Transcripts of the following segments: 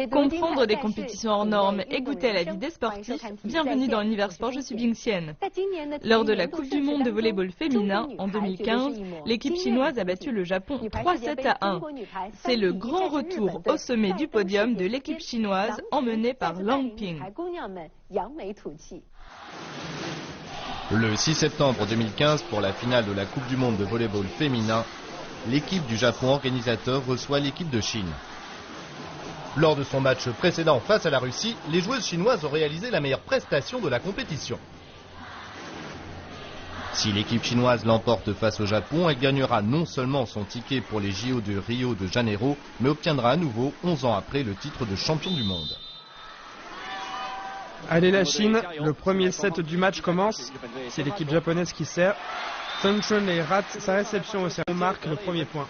Comprendre des compétitions hors normes et goûter à la vie des sportifs, bienvenue dans l'univers sport, je suis Bing Xian. Lors de la Coupe du monde de volleyball féminin en 2015, l'équipe chinoise a battu le Japon 3-7-1. C'est le grand retour au sommet du podium de l'équipe chinoise emmenée par Lang Ping. Le 6 septembre 2015, pour la finale de la Coupe du monde de volleyball féminin, l'équipe du Japon organisateur reçoit l'équipe de Chine. Lors de son match précédent face à la Russie, les joueuses chinoises ont réalisé la meilleure prestation de la compétition. Si l'équipe chinoise l'emporte face au Japon, elle gagnera non seulement son ticket pour les JO de Rio de Janeiro, mais obtiendra à nouveau, 11 ans après, le titre de champion du monde. Allez la Chine, le premier set du match commence. C'est l'équipe japonaise qui sert. Zheng Chunlei rate sa réception au service, marque le premier point.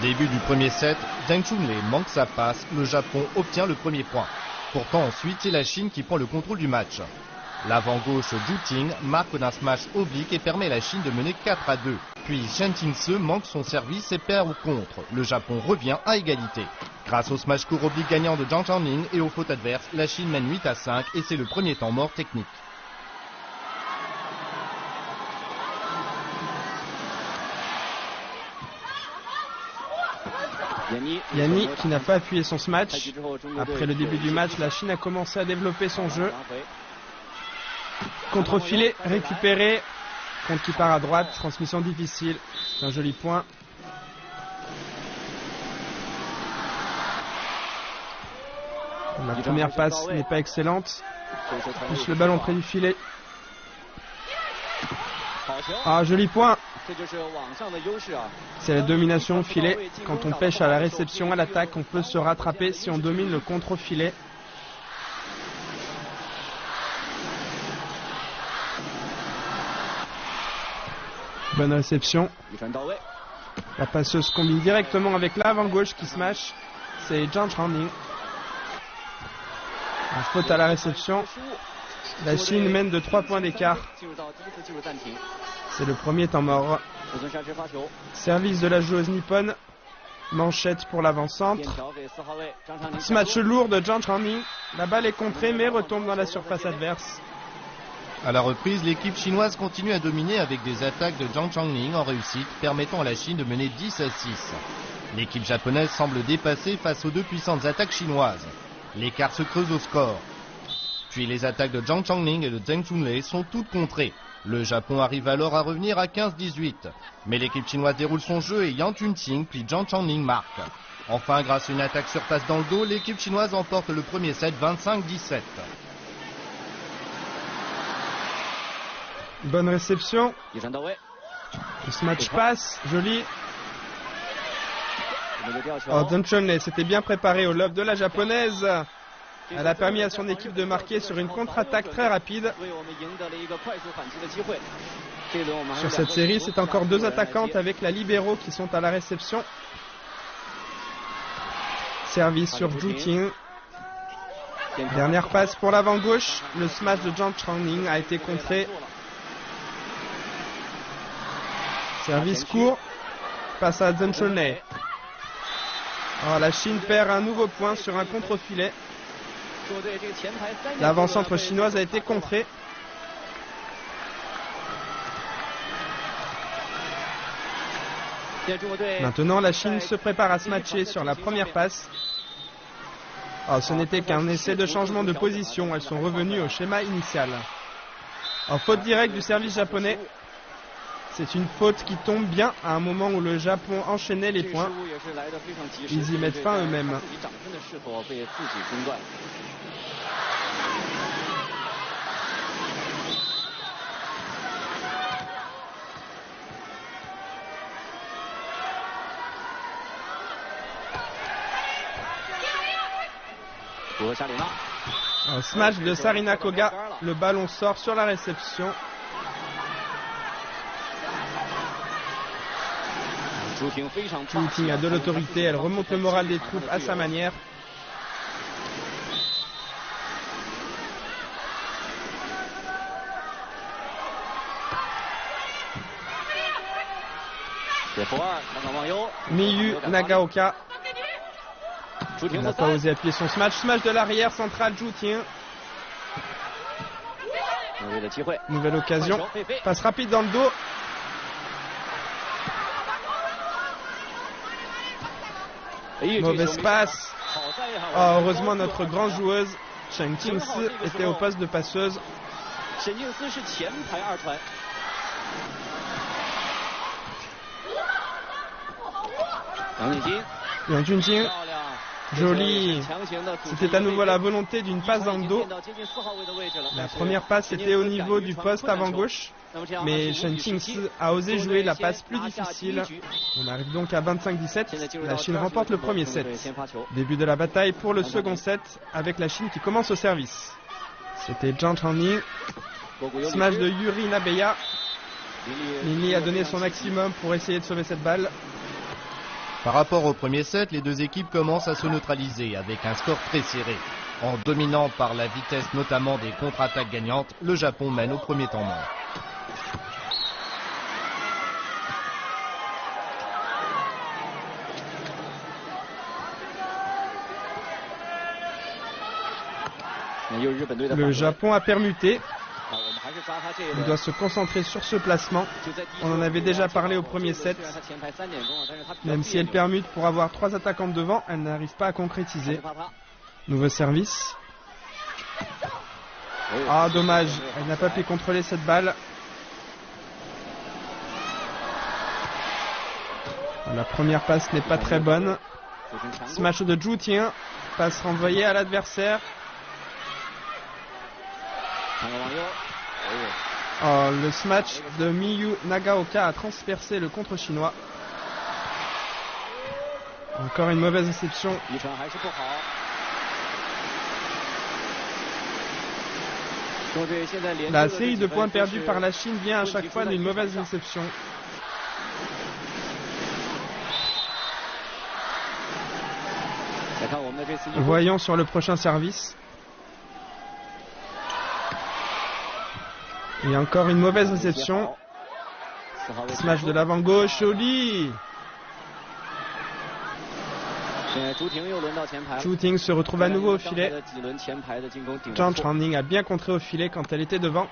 Début du premier set, Zheng Chunlei manque sa passe, le Japon obtient le premier point. Pourtant ensuite, c'est la Chine qui prend le contrôle du match. L'avant gauche Zhu Ting marque d'un smash oblique et permet à la Chine de mener 4-2. Puis Shen Ting-se manque son service et perd au contre. Le Japon revient à égalité. Grâce au smash court oblique gagnant de Zhang Changning et aux fautes adverses, la Chine mène 8-5 et c'est le premier temps mort technique. Yanni qui n'a pas appuyé son smash. Après le début du match, la Chine a commencé à développer son jeu. Contre-filet, récupéré. Contre qui part à droite, transmission difficile. C'est un joli point. La première passe n'est pas excellente. Pousse le ballon près du filet. Ah, joli point. C'est la domination au filet. Quand on pêche à la réception, à l'attaque, on peut se rattraper si on domine le contre-filet. Bonne réception. La passeuse combine directement avec l'avant-gauche qui smash. C'est Zhang Changning. En faute à la réception. La Chine mène de 3 points d'écart. C'est le premier temps mort. Service de la joueuse nippone. Manchette pour l'avant-centre. Smash lourd de Zhang Changning. La balle est contrée mais retombe dans la surface adverse. À la reprise, l'équipe chinoise continue à dominer avec des attaques de Zhang Changning en réussite, permettant à la Chine de mener 10-6. L'équipe japonaise semble dépassée face aux deux puissantes attaques chinoises. L'écart se creuse au score. Puis les attaques de Zhang Changning et de Zheng Chunlei sont toutes contrées. Le Japon arrive alors à revenir à 15-18. Mais l'équipe chinoise déroule son jeu et Yang Chunqing puis Zhang Changning marque. Enfin, grâce à une attaque sur passe dans le dos, l'équipe chinoise emporte le premier set 25-17. Bonne réception. Le smash passe, joli. Oh, Zheng Chunlei s'était bien préparé au lob de la japonaise. Elle a permis à son équipe de marquer sur une contre-attaque très rapide. Sur cette série, c'est encore 2 attaquantes avec la libéro qui sont à la réception. Service sur Zhu Ting. Dernière passe pour l'avant-gauche. Le smash de Zhang Changning a été contré. Service court. Passe à Zheng Chunlei. Oh, la Chine perd un nouveau point sur un contre-filet. L'avant-centre chinoise a été contrée. Maintenant, la Chine se prépare à se matcher sur la première passe. Oh, ce n'était qu'un essai de changement de position. Elles sont revenues au schéma initial. En faute directe du service japonais. C'est une faute qui tombe bien à un moment où le Japon enchaînait les points. Ils y mettent fin eux-mêmes. Un smash de Sarina Koga. Le ballon sort sur la réception. Zhu Ting a de l'autorité, elle remonte le moral des troupes à sa manière. Miyu Nagaoka Il n'a pas osé appuyer son smash. Smash de l'arrière central, Zhu Ting. Nouvelle occasion. Passe rapide dans le dos. Mauvaise passe. Oh, heureusement, notre grande joueuse, Chen Qingsi, était au poste de passeuse. Yang Junjing. Joli. C'était à nouveau la volonté d'une passe dans le dos. La première passe était au niveau du poste avant gauche, mais Chen Qingsi a osé jouer la passe plus difficile. On arrive donc à 25-17. La Chine remporte le premier set. Début de la bataille pour le second set avec la Chine qui commence au service. C'était Zhang Changning. Smash de Yuri Nabeya. Lili a donné son maximum pour essayer de sauver cette balle. Par rapport au premier set, les deux équipes commencent à se neutraliser avec un score très serré. En dominant par la vitesse notamment des contre-attaques gagnantes, le Japon mène au premier temps mort. Le Japon a permuté. Il doit se concentrer sur ce placement. On en avait déjà parlé au premier set. Même si elle permute pour avoir 3 attaquants devant, elle n'arrive pas à concrétiser. Nouveau service. Ah, dommage. Elle n'a pas pu contrôler cette balle. La première passe n'est pas très bonne. Smash de Zhu Ting. Passe renvoyée à l'adversaire. Oh, le smash de Miyu Nagaoka a transpercé le contre-chinois. Encore une mauvaise réception. La série de points perdus par la Chine vient à chaque fois d'une mauvaise réception. Voyons sur le prochain service. Et encore une mauvaise réception. Smash de l'avant gauche, joli. Zhu Ting se retrouve à nouveau au filet. Zhang Changning a bien contré au filet quand elle était devant.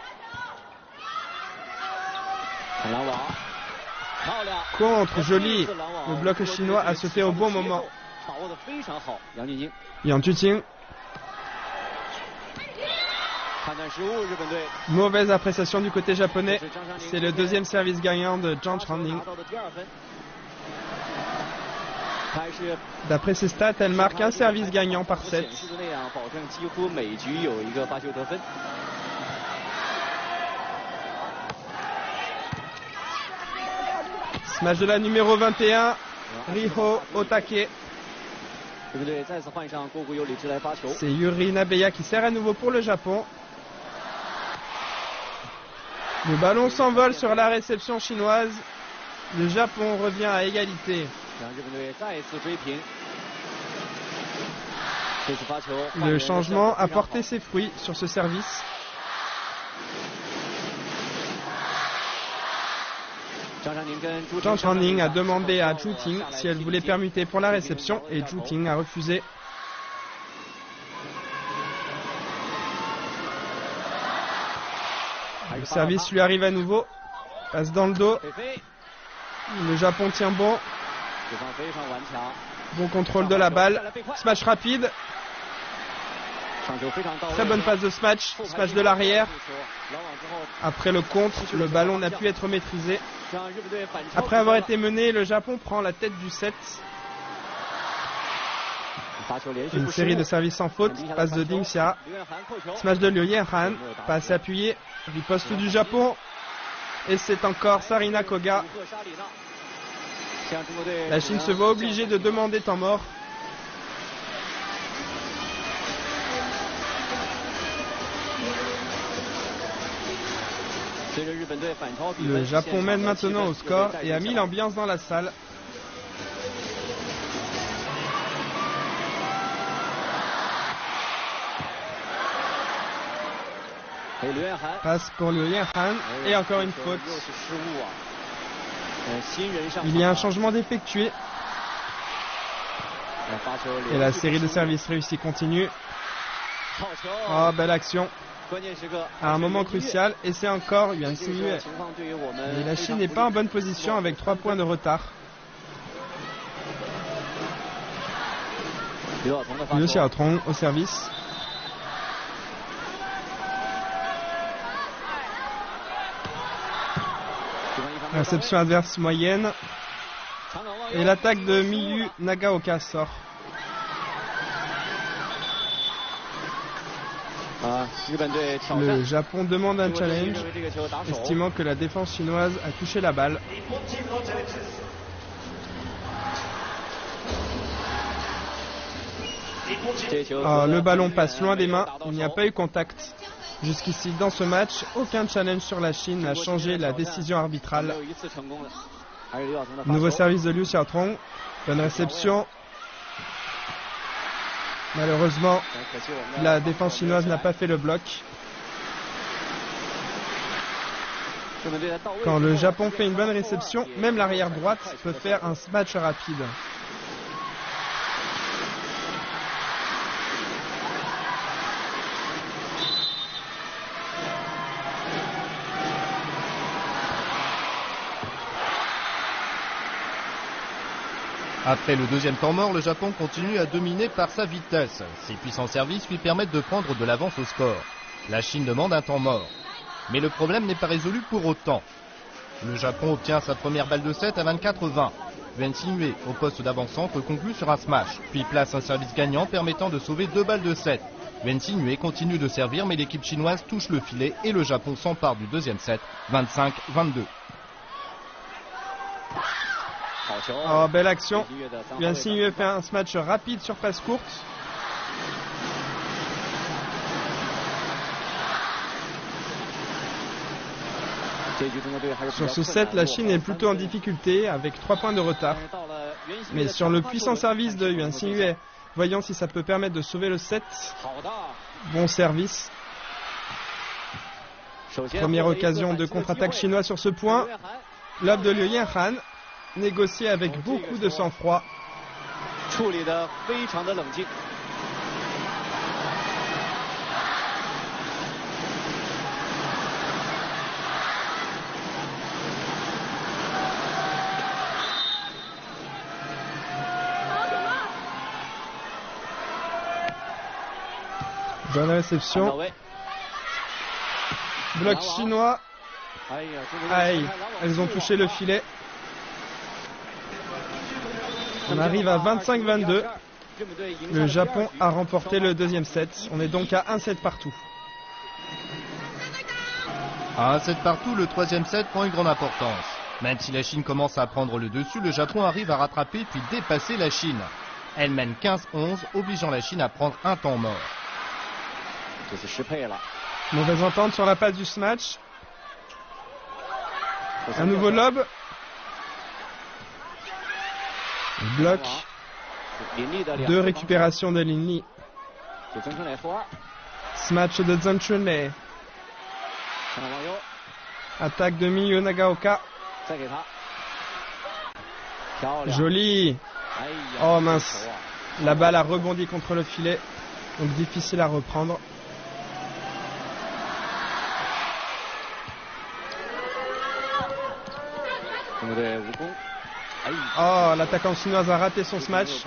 Contre, joli. Le bloc chinois a se fait au bon moment. Yang Junjing. Mauvaise appréciation du côté japonais. C'est le deuxième service gagnant de Zhang Changning. D'après ses stats, elle marque un service gagnant par set. Smash de la numéro 21, Riho Otake. C'est Yuri Nabeya qui sert à nouveau pour le Japon. Le ballon s'envole sur la réception chinoise. Le Japon revient à égalité. Le changement a porté ses fruits sur ce service. Zhang Changning a demandé à Zhu Ting si elle voulait permuter pour la réception et Zhu Ting a refusé. Le service lui arrive à nouveau. Passe dans le dos. Le Japon tient bon. Bon contrôle de la balle. Smash rapide. Très bonne passe de smash. Smash de l'arrière. Après le contre, le ballon n'a pu être maîtrisé. Après avoir été mené, le Japon prend la tête du set. Une série de services sans faute. Passe de Ding Xia. Smash de Liu Yanhan. Passe appuyée. Riposte du Japon. Et c'est encore Sarina Koga. La Chine se voit obligée de demander temps mort. Le Japon mène maintenant au score et a mis l'ambiance dans la salle. Passe pour Liu Yanhan et encore une faute. Il y a un changement d'effectué. Et la série de services réussie continue. Oh, belle action. À un moment crucial, et c'est encore Yuan Xingyue. Mais la Chine n'est pas en bonne position avec 3 points de retard. Liu Xiaotong au service. Réception adverse moyenne. Et l'attaque de Miyu Nagaoka sort. Le Japon demande un challenge, estimant que la défense chinoise a touché la balle. Oh, le ballon passe loin des mains, il n'y a pas eu contact. Jusqu'ici, dans ce match, aucun challenge sur la Chine n'a changé la décision arbitrale. Nouveau service de Liu Xiaotong. Bonne réception. Malheureusement, la défense chinoise n'a pas fait le bloc. Quand le Japon fait une bonne réception, même l'arrière droite peut faire un smash rapide. Après le deuxième temps mort, le Japon continue à dominer par sa vitesse. Ses puissants services lui permettent de prendre de l'avance au score. La Chine demande un temps mort. Mais le problème n'est pas résolu pour autant. Le Japon obtient sa première balle de 7 à 24-20. Yuan Xingyue, au poste d'avant-centre, conclut sur un smash, puis place un service gagnant permettant de sauver 2 balles de 7. Yuan Xingyue continue de servir, mais l'équipe chinoise touche le filet et le Japon s'empare du deuxième set, 25-22. Oh, belle action. Yuan Xingyue fait un smash rapide sur passe courte. Sur ce set, la Chine est plutôt en difficulté avec 3 points de retard. Mais sur le puissant service de Yuan Xingyue, voyons si ça peut permettre de sauver le set. Bon service. Première occasion de contre-attaque chinoise sur ce point. Lob de Liu Yanhan, négocié avec beaucoup de sang-froid. Bonne réception. Bloc chinois. Aïe, elles ont touché le filet. On arrive à 25-22. Le Japon a remporté le deuxième set. On est donc à 1 set partout. À 1 set partout, le troisième set prend une grande importance. Même si la Chine commence à prendre le dessus, le Japon arrive à rattraper puis dépasser la Chine. Elle mène 15-11, obligeant la Chine à prendre un temps mort. Mauvaise entente sur la passe du smash. Un nouveau lob. Bloc. 2 récupérations de Lin Li. Smash de Zhang Chunlei. Attaque de Miyu Nagaoka. Joli. Oh mince. La balle a rebondi contre le filet. Donc difficile à reprendre. Oh, l'attaquant chinoise a raté son smash.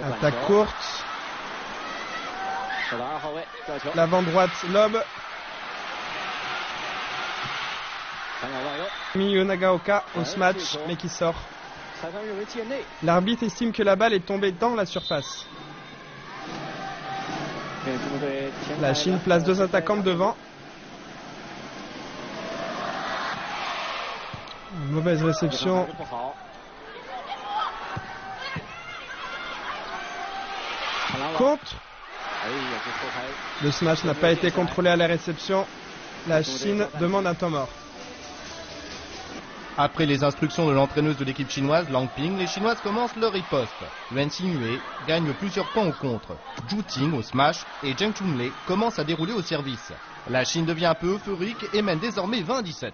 Attaque courte. L'avant droite, lob. Miyu Nagaoka au smash, mais qui sort. L'arbitre estime que la balle est tombée dans la surface. La Chine place 2 attaquants devant. Mauvaise réception. Contre. Le smash n'a pas été contrôlé à la réception. La Chine demande un temps mort. Après les instructions de l'entraîneuse de l'équipe chinoise, Lang Ping, les Chinoises commencent leur riposte. Yuan Xingyue gagne plusieurs points au contre. Zhu Ting au smash et Zheng Chunlei commencent à dérouler au service. La Chine devient un peu euphorique et mène désormais 20-17.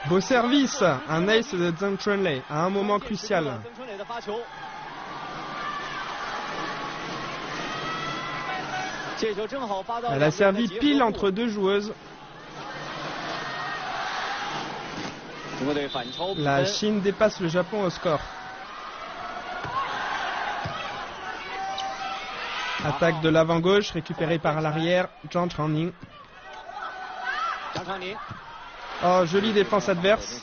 Beau service, un ace de Zhang Chunlei à un moment crucial. Elle a servi pile entre deux joueuses. La Chine dépasse le Japon au score. Attaque de l'avant-gauche récupérée par l'arrière, Zhang Changning. Oh, jolie défense adverse.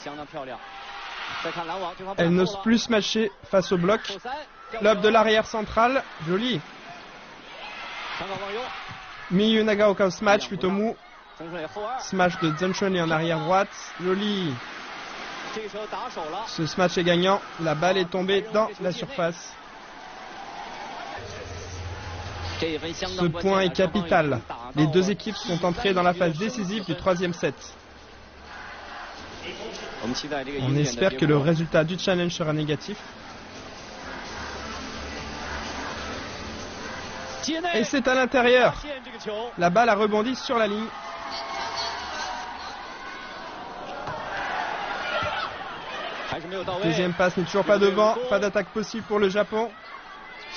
Elle n'ose plus se matcher face au bloc. Lob de l'arrière central, joli. Miyu Nagaoka au smash, plutôt mou. Smash de Zhang Chunlei en arrière droite, joli. Ce smash est gagnant, la balle est tombée dans la surface. Ce point est capital. Les deux équipes sont entrées dans la phase décisive du troisième set. On espère que le résultat du challenge sera négatif. Et c'est à l'intérieur. La balle a rebondi sur la ligne. Deuxième passe n'est toujours pas devant. Pas d'attaque possible pour le Japon.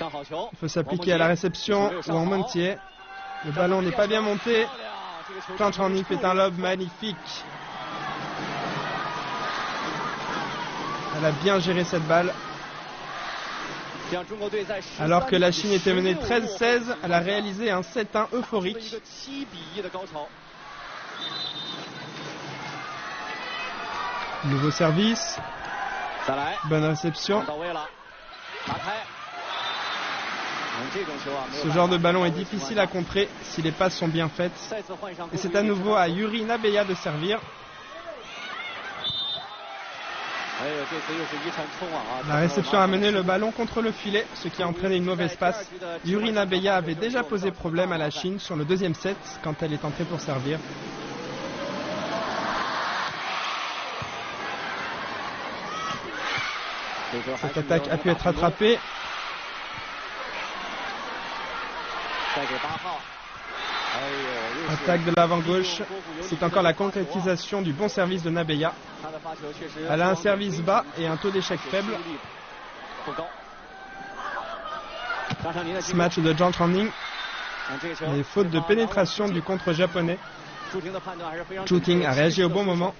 Il faut s'appliquer à la réception ou en montier. Le ballon n'est pas bien monté. Zhang Changning fait un lob magnifique. Elle a bien géré cette balle. Alors que la Chine était menée 13-16, elle a réalisé un 7-1 euphorique. Nouveau service. Bonne réception. Ce genre de ballon est difficile à contrer si les passes sont bien faites. Et c'est à nouveau à Yuri Nabeya de servir. La réception a mené le ballon contre le filet, ce qui a entraîné une mauvaise passe. Yuri Nabeya avait déjà posé problème à la Chine sur le deuxième set quand elle est entrée pour servir. Cette attaque a pu être rattrapée. Attaque de l'avant-gauche. C'est encore la concrétisation du bon service de Nabeya. Elle a un service bas et un taux d'échec faible. Smash de Zhang Changning. Les fautes de pénétration du contre japonais. Zhu Ting a réagi au bon moment.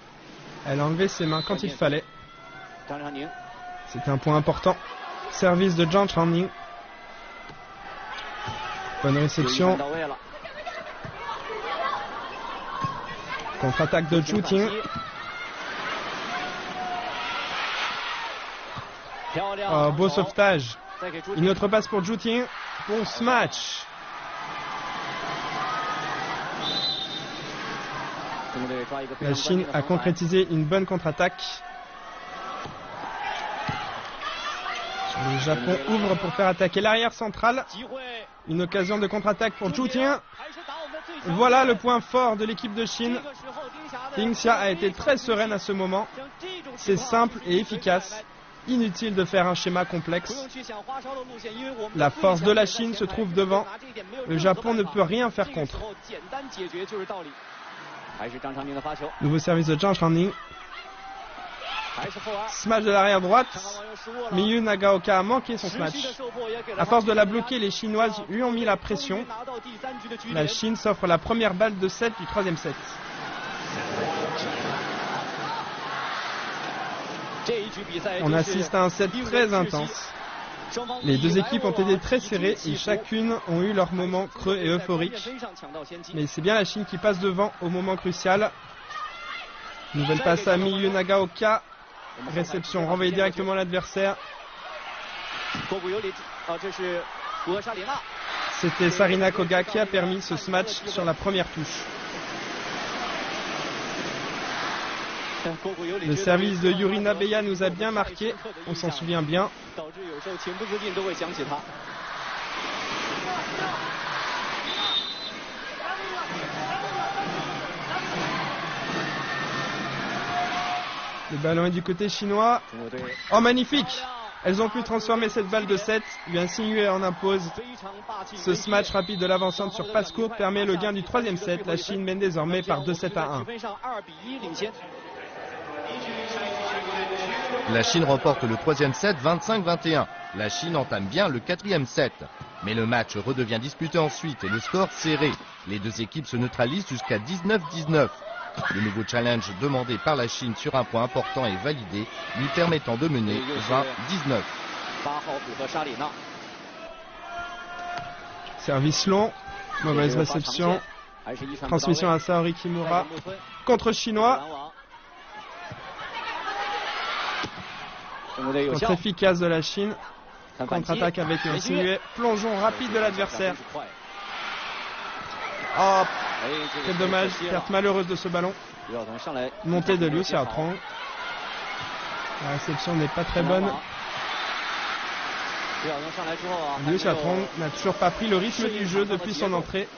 Elle a enlevé ses mains quand il fallait. C'était un point important. Service de Zhang Changning. Bonne réception. Contre-attaque de Zhu Ting. Oh, beau sauvetage. Une autre passe pour Zhu Ting. Bon smash. La Chine a concrétisé une bonne contre-attaque. Le Japon ouvre pour faire attaquer l'arrière central. Une occasion de contre-attaque pour Zhu Ting. Voilà le point fort de l'équipe de Chine. Ding Xia a été très sereine à ce moment. C'est simple et efficace. Inutile de faire un schéma complexe. La force de la Chine se trouve devant. Le Japon ne peut rien faire contre. Nouveau service de Zhang Changning. Smash de l'arrière droite. Miyu Nagaoka a manqué son smash. À force de la bloquer, les Chinoises lui ont mis la pression. La Chine s'offre la première balle de 7 du troisième set. On assiste à un set très intense. Les deux équipes ont été très serrées et chacune ont eu leur moment creux et euphorique. Mais c'est bien la Chine qui passe devant au moment crucial. Nouvelle passe à Miyu Nagaoka. Réception renvoyée directement à l'adversaire. C'était Sarina Koga qui a permis ce smash sur la première touche. Le service de Yuri Nabeya nous a bien marqué, on s'en souvient bien. Le ballon est du côté chinois. Oh, magnifique! Elles ont pu transformer cette balle de 7. Yuan Xingyue en impose. Ce smash rapide de l'avancante sur passe courte permet le gain du 3e set. La Chine mène désormais par 2-7-1. La Chine remporte le 3e set 25-21. La Chine entame bien le 4e set. Mais le match redevient disputé ensuite et le score serré. Les deux équipes se neutralisent jusqu'à 19-19. Le nouveau challenge demandé par la Chine sur un point important est validé, lui permettant de mener 20-19. Service long, mauvaise réception. Transmission à Saori Kimura. Contre chinois. Contre efficace de la Chine. Contre-attaque avec un Xingyue. Plongeon rapide de l'adversaire. Oh, quel dommage, perte malheureuse de ce ballon. Montée de Liu Xiaotrong. La réception n'est pas très bonne. Liu Xiaotrong n'a toujours pas pris le rythme du jeu depuis son entrée.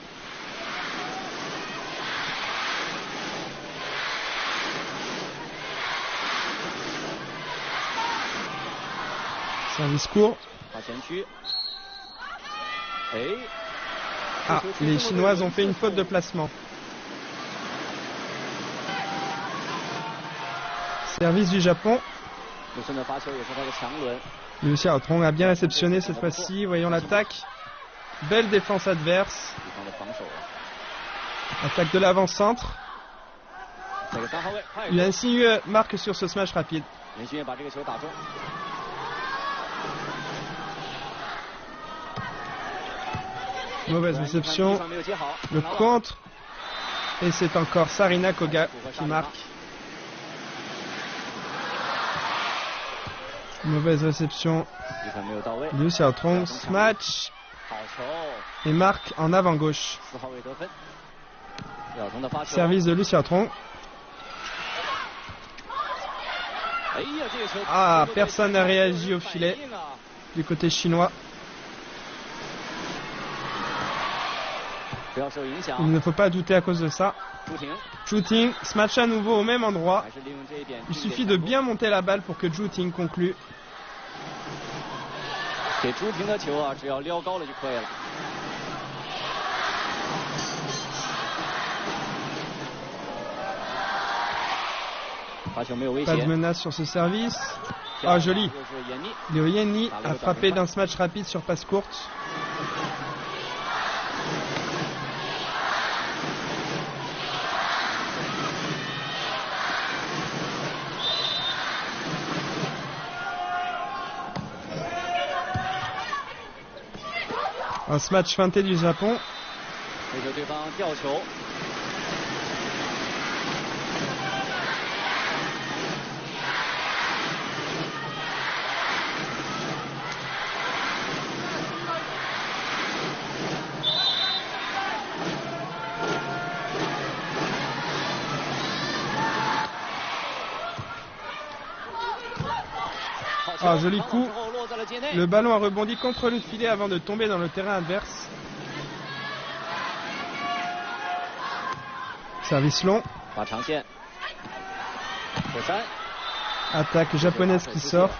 Service court. Ah, les Chinoises ont fait une faute de placement. Service du Japon. Liu Xiaotrong a bien réceptionné cette fois-ci. Voyons l'attaque. Belle défense adverse. Attaque de l'avant-centre. Yuan Xingyue marque sur ce smash rapide. Mauvaise réception. Le contre. Et c'est encore Sarina Koga qui marque. Mauvaise réception. Liu Xiaotrong smash et marque en avant-gauche. Service de Liu Xiaotrong. Ah, personne n'a réagi au filet du côté chinois. Il ne faut pas douter à cause de ça. Zhu Ting, smash à nouveau au même endroit. Il suffit de bien monter la balle pour que Zhu Ting conclue. Pas de menace sur ce service. Ah, joli. Liu Yanni a frappé d'un smash rapide sur passe courte. Un smash feinté du Japon. Ah, joli coup. Le ballon a rebondi contre le filet avant de tomber dans le terrain adverse. Service long. Attaque japonaise qui sort.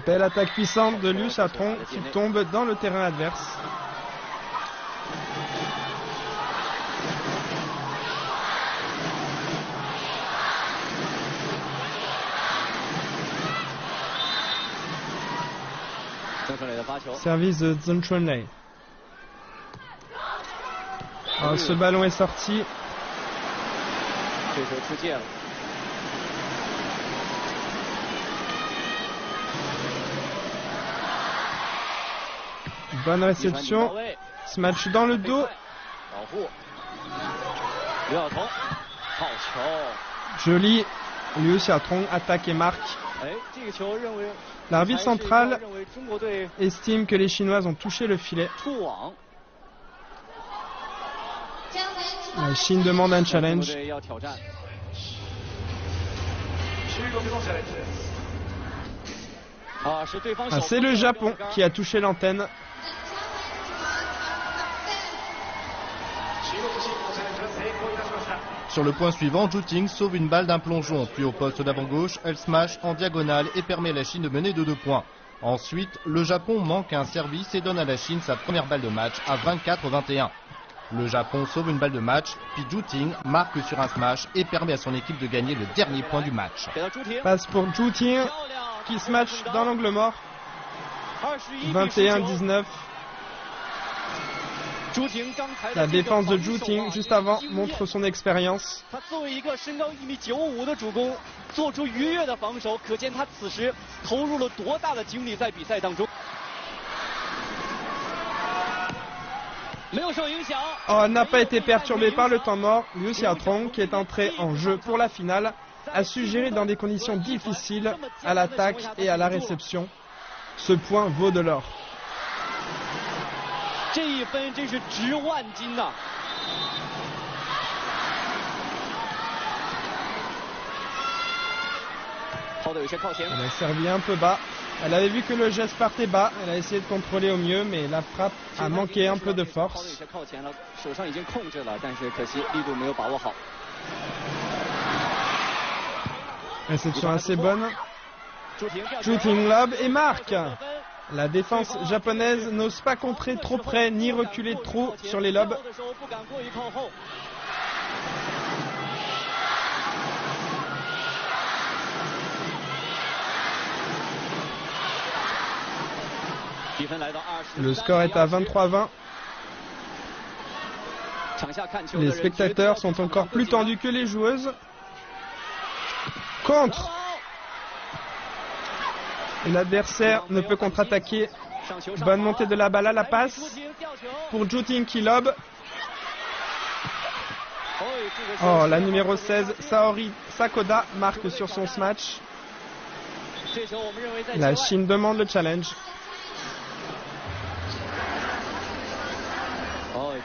Belle attaque puissante de Liu Xiaotrong qui tombe dans le terrain adverse. Service de Zheng Chunlei. Ce ballon est sorti. Bonne réception. Smash dans le dos. Joli. Liu Xiaotrong attaque et marque. L'arbitre central estime que les Chinoises ont touché le filet. La Chine demande un challenge. C'est le Japon qui a touché l'antenne. Sur le point suivant, Zhu Ting sauve une balle d'un plongeon, puis au poste d'avant-gauche, elle smash en diagonale et permet à la Chine de mener de 2 points. Ensuite, le Japon manque un service et donne à la Chine sa première balle de match à 24-21. Le Japon sauve une balle de match, puis Zhu Ting marque sur un smash et permet à son équipe de gagner le dernier point du match. Passe pour Zhu Ting qui smash dans l'angle mort. 21-19. La défense de Zhu Ting juste avant montre son expérience. Oh, n'a pas été perturbé par le temps mort. Liu Xiaotong, qui est entré en jeu pour la finale, a su gérer dans des conditions difficiles à l'attaque et à la réception. Ce point vaut de l'or. Elle a servi un peu bas. Elle avait vu que le geste partait bas. Elle a essayé de contrôler au mieux, mais la frappe a manqué un peu de force. Réception assez bonne. Zhu Ting lob et marque. La défense japonaise n'ose pas contrer trop près ni reculer trop sur les lobes. Le score est à 23-20. Les spectateurs sont encore plus tendus que les joueuses. Contre. Et l'adversaire ne peut contre-attaquer. Bonne montée de la balle à la passe pour Zhu Ting qui lobe. Oh, la numéro 16, Saori Sakoda, marque sur son smash. La Chine demande le challenge.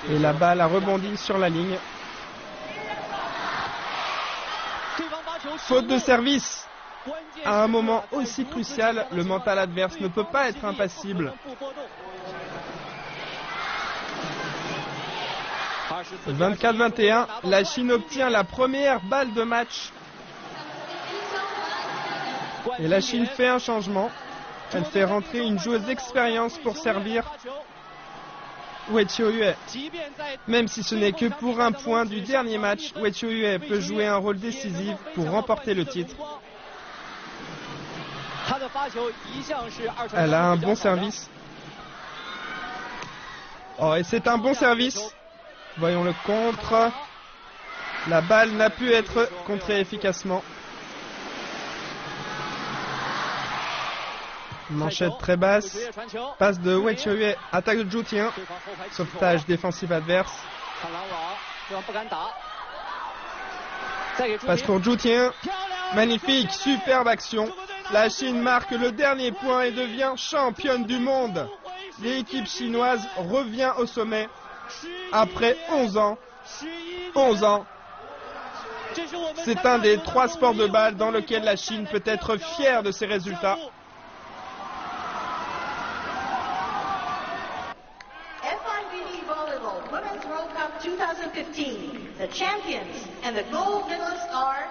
Et la balle a rebondi sur la ligne. Faute de service. À un moment aussi crucial, le mental adverse ne peut pas être impassible. 24-21, la Chine obtient la première balle de match. Et la Chine fait un changement. Elle fait rentrer une joueuse d'expérience pour servir Wei Qiuyue. Même si ce n'est que pour un point du dernier match, Wei Qiuyue peut jouer un rôle décisif pour remporter le titre. Elle a un bon service. Oh, et c'est un bon service. Voyons le contre. La balle n'a pu être contrée efficacement. Manchette très basse. Passe de Wei Qiuyue. Attaque de Zhu Ting. Sauvetage défensif adverse. Passe pour Zhu Ting. Magnifique, superbe action. La Chine marque le dernier point et devient championne du monde. L'équipe chinoise revient au sommet après 11 ans. 11 ans. C'est un des 3 sports de balle dans lequel la Chine peut être fière de ses résultats. FIVB Volleyball Women's World Cup 2015. The champions and the gold medalists are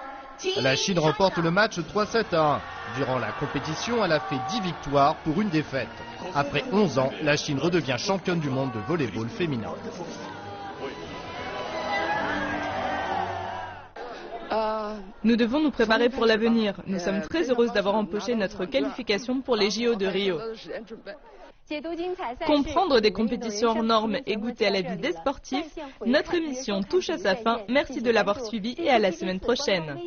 La Chine remporte le match 3-7-1. Durant la compétition, elle a fait 10 victoires pour une défaite. Après 11 ans, la Chine redevient championne du monde de volleyball féminin. Nous devons nous préparer pour l'avenir. Nous sommes très heureuses d'avoir empoché notre qualification pour les JO de Rio. Comprendre des compétitions hors normes et goûter à la vie des sportifs, notre émission touche à sa fin. Merci de l'avoir suivi et à la semaine prochaine.